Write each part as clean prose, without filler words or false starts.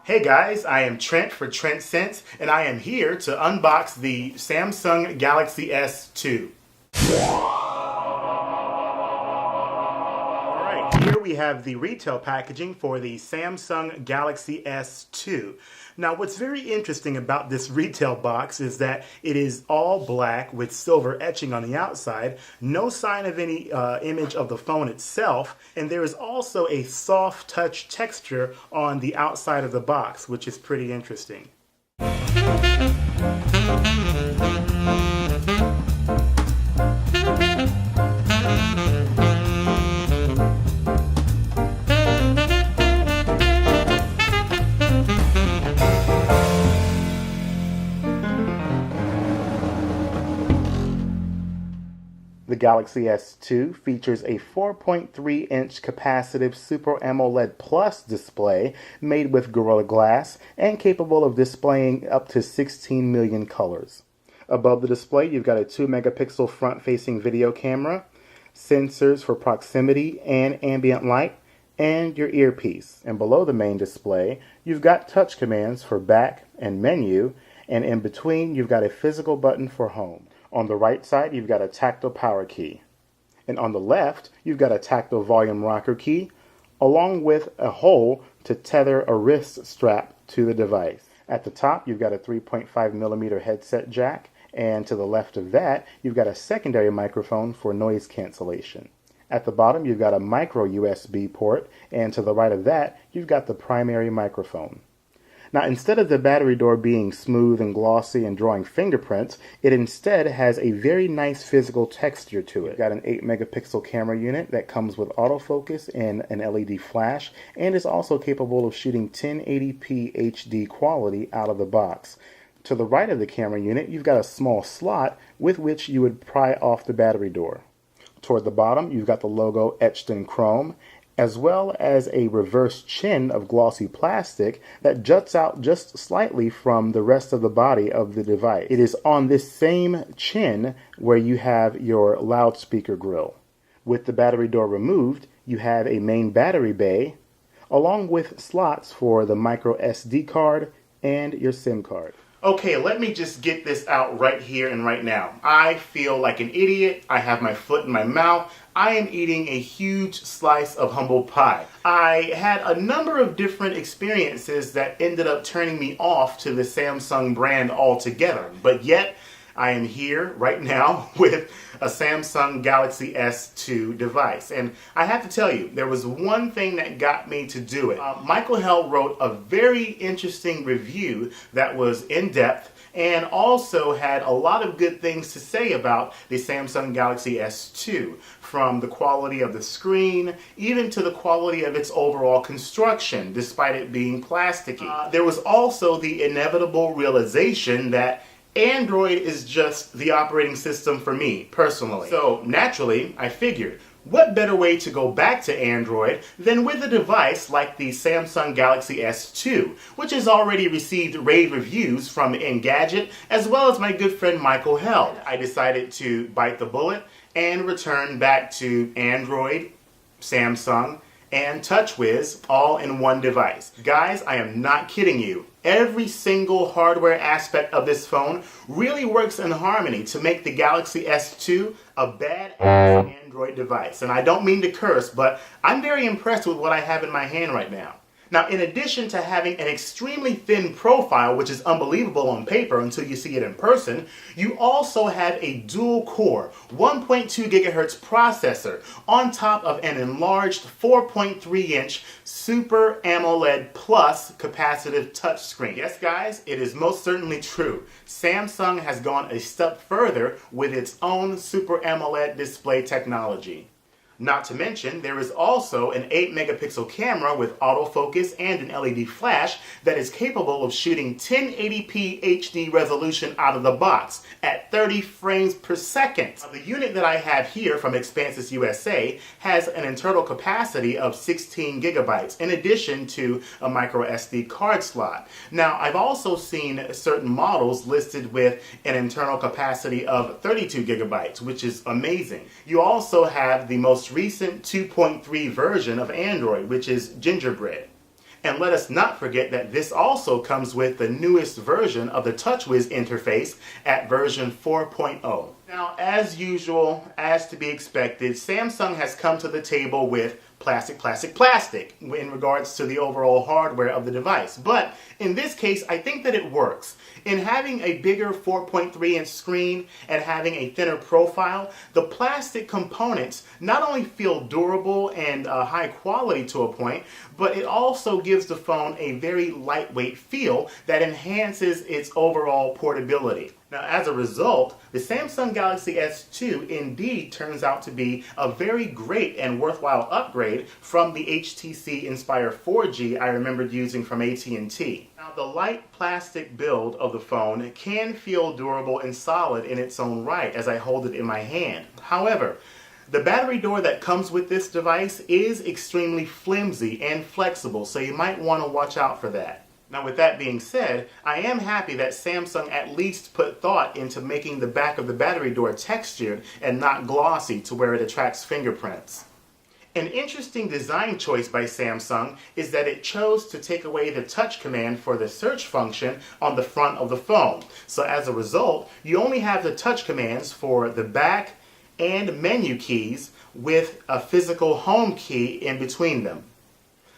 Hey guys, I am Trent for Trent Sense, and I am here to unbox the Samsung Galaxy S2. Alright, here we have the retail packaging for the Samsung Galaxy S2. Now what's very interesting about this retail box is that it is all black with silver etching on the outside, no sign of any image of the phone itself, and there is also a soft touch texture on the outside of the box, which is pretty interesting. The Galaxy S2 features a 4.3-inch capacitive Super AMOLED Plus display made with Gorilla Glass and capable of displaying up to 16 million colors. Above the display, you've got a 2-megapixel front-facing video camera, sensors for proximity and ambient light, and your earpiece. And below the main display, you've got touch commands for back and menu, and in between, you've got a physical button for home. On the right side, you've got a tactile power key. And on the left, you've got a tactile volume rocker key, along with a hole to tether a wrist strap to the device. At the top, you've got a 3.5mm headset jack, and to the left of that, you've got a secondary microphone for noise cancellation. At the bottom, you've got a micro USB port, and to the right of that, you've got the primary microphone. Now, instead of the battery door being smooth and glossy and drawing fingerprints, it instead has a very nice physical texture to it. You've got an 8-megapixel camera unit that comes with autofocus and an LED flash, and is also capable of shooting 1080p HD quality out of the box. To the right of the camera unit, you've got a small slot with which you would pry off the battery door. Toward the bottom, you've got the logo etched in chrome, as well as a reverse chin of glossy plastic that juts out just slightly from the rest of the body of the device. It is on this same chin where you have your loudspeaker grill. With the battery door removed, you have a main battery bay, along with slots for the micro SD card and your SIM card. Okay, let me just get this out right here and right now. I feel like an idiot. I have my foot in my mouth. I am eating a huge slice of humble pie. I had a number of different experiences that ended up turning me off to the Samsung brand altogether, but yet I am here right now with a Samsung Galaxy S2 device. And I have to tell you, there was one thing that got me to do it. Michael Hell wrote a very interesting review that was in-depth and also had a lot of good things to say about the Samsung Galaxy S2, from the quality of the screen, even to the quality of its overall construction, despite it being plasticky. There was also the inevitable realization that Android is just the operating system for me, personally. So naturally, I figured, what better way to go back to Android than with a device like the Samsung Galaxy S2, which has already received rave reviews from Engadget, as well as my good friend Michael Held. I decided to bite the bullet and return back to Android, Samsung, and TouchWiz all in one device. Guys, I am not kidding you. Every single hardware aspect of this phone really works in harmony to make the Galaxy S2 a badass Android device. And I don't mean to curse, but I'm very impressed with what I have in my hand right now. Now, in addition to having an extremely thin profile, which is unbelievable on paper until you see it in person, you also have a dual-core 1.2 gigahertz processor on top of an enlarged 4.3-inch Super AMOLED Plus capacitive touchscreen. Yes, guys, it is most certainly true. Samsung has gone a step further with its own Super AMOLED display technology. Not to mention, there is also an 8-megapixel camera with autofocus and an LED flash that is capable of shooting 1080p HD resolution out of the box at 30 frames per second. Now, the unit that I have here from ExpansysUSA has an internal capacity of 16 gigabytes in addition to a micro SD card slot. Now, I've also seen certain models listed with an internal capacity of 32 gigabytes, which is amazing. You also have the most recent 2.3 version of Android, which is Gingerbread. And let us not forget that this also comes with the newest version of the TouchWiz interface at version 4.0. Now, as usual, as to be expected, Samsung has come to the table with plastic in regards to the overall hardware of the device. But in this case, I think that it works. In having a bigger 4.3-inch screen and having a thinner profile, the plastic components not only feel durable and high quality to a point, but it also gives the phone a very lightweight feel that enhances its overall portability. Now, as a result, the Samsung Galaxy S2 indeed turns out to be a very great and worthwhile upgrade from the HTC Inspire 4G I remembered using from AT&T. Now, the light plastic build of the phone can feel durable and solid in its own right as I hold it in my hand. However, the battery door that comes with this device is extremely flimsy and flexible, so you might want to watch out for that. Now, with that being said, I am happy that Samsung at least put thought into making the back of the battery door textured and not glossy to where it attracts fingerprints. An interesting design choice by Samsung is that it chose to take away the touch command for the search function on the front of the phone. So as a result, you only have the touch commands for the back and menu keys with a physical home key in between them.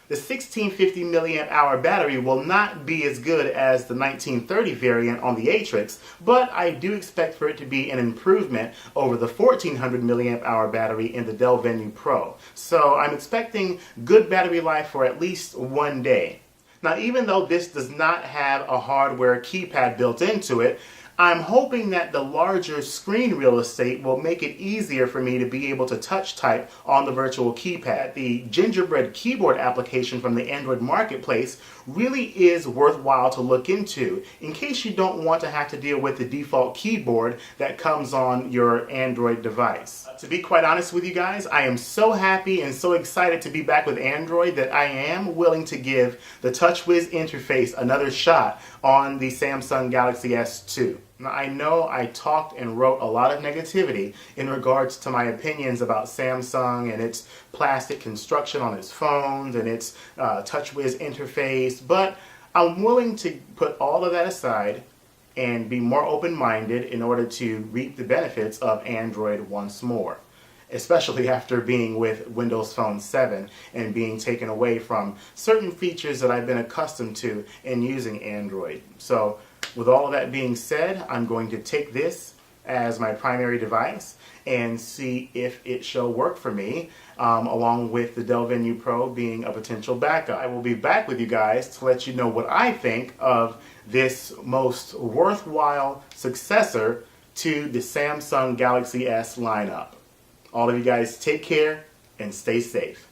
The 1650 milliamp hour battery will not be as good as the 1930 variant on the Atrix, but I do expect for it to be an improvement over the 1400 milliamp hour battery in the Dell Venue Pro. So I'm expecting good battery life for at least one day. Now, even though this does not have a hardware keypad built into it, I'm hoping that the larger screen real estate will make it easier for me to be able to touch type on the virtual keypad. The Gingerbread Keyboard application from the Android Marketplace really is worthwhile to look into in case you don't want to have to deal with the default keyboard that comes on your Android device. To be quite honest with you guys, I am so happy and so excited to be back with Android that I am willing to give the TouchWiz interface another shot on the Samsung Galaxy S2. Now, I know I talked and wrote a lot of negativity in regards to my opinions about Samsung and its plastic construction on its phones and its TouchWiz interface, but I'm willing to put all of that aside and be more open-minded in order to reap the benefits of Android once more, especially after being with Windows Phone 7 and being taken away from certain features that I've been accustomed to in using Android. So, with all of that being said, I'm going to take this as my primary device and see if it shall work for me, along with the Dell Venue Pro being a potential backup. I will be back with you guys to let you know what I think of this most worthwhile successor to the Samsung Galaxy S lineup. All of you guys take care and stay safe.